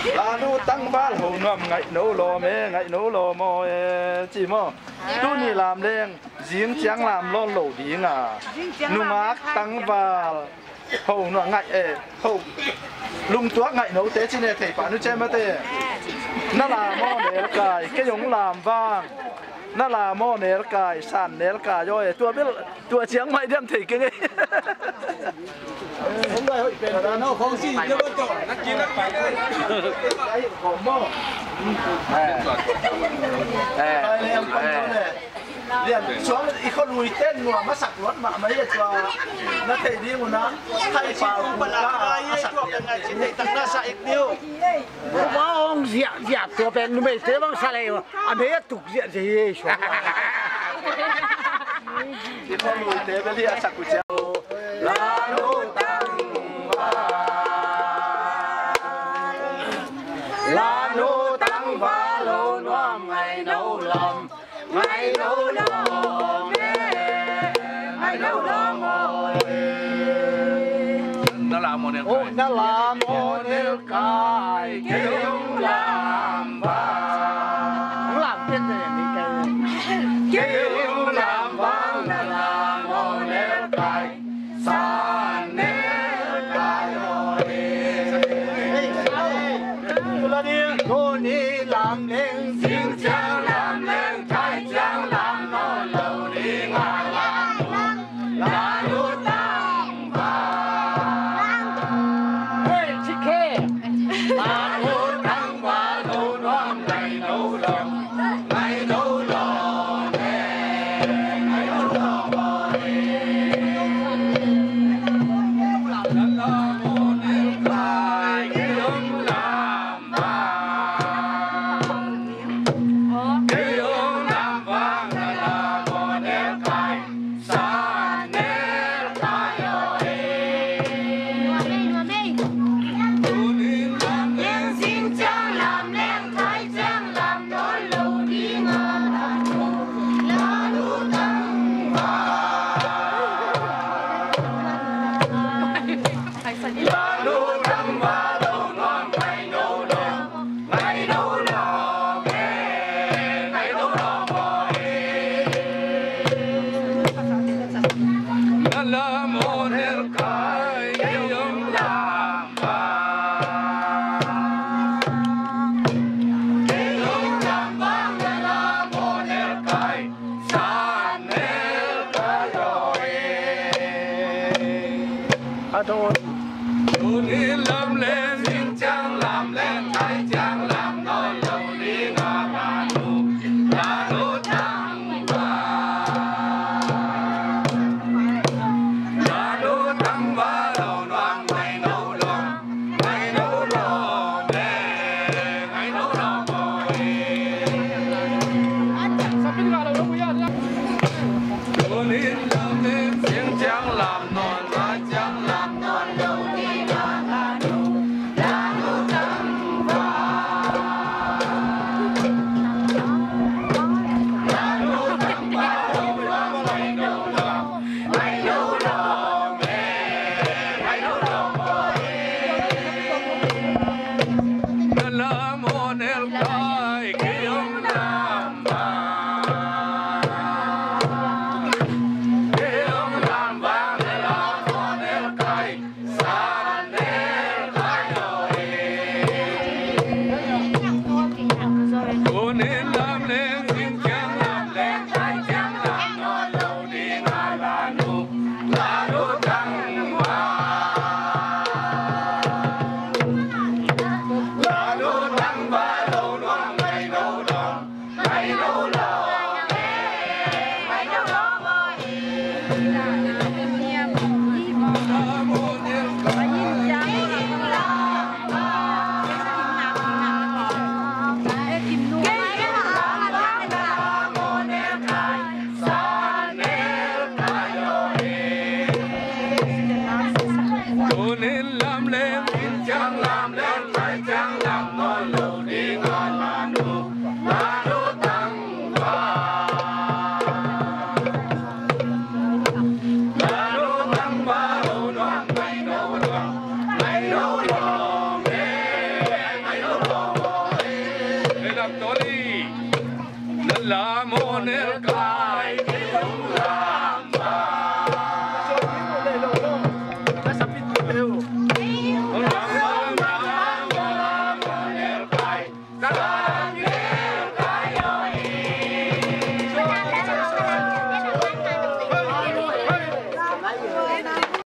là nu tăng ba hồ ngầm ngày nấu lò mẹ ngày nấu lò mò chỉ mò tu ni làm đen giếng trắng làm lon lẩu điếng à nu ngác tăng ba hồ nó ngày hồ lung tuác ngày nấu té trên này thầy bạn nu chơi mà tê nó là mò nè cài cái giống làm vang nó là mò nè cài sàn nè cài rồi tôi biết tôi chiang mày đem thầy cái không đợi hội về là nó không gì chưa bao giờ nó chỉ nó phải cái của mò liền xuống ít con lùi tên ngồi mà sặc lót mà mấy cho nó thể đi một nó thay vào cũng là ai cho cái ngày chỉ thể tăng ra sai ít tiêu mà ông dẹpตัวเป็นไม่เสียบ้างสลายอันนี้ถูกเสียสิชัวร์ít con lùi tênไปเรียกสักกุเจ้าลาโนตังวาลาโนตังวาโลนวมไงโนลมไงโนลมไงโนลมนั่นละโมเดลโอ้นั่นละโมเดลกายเกี่ยวลำบากลำเป็นยังไงกันเกี่ยวลำบากนั่นละโมเดลกายสานเนลกายโอ้ยโอ้นี่ลำเลี้ยงสิงเจ้าลำเลี้ยงไทยเจ้าลำโนโลดีงาลำลาลุตังบาเฮ้ยชิคเก้ลาลุตังบาโลน้องไงโนลมไงโนลมไงโนลมนั่นละโมเดลกายเกี่ยวลำบาก la moner kai ke la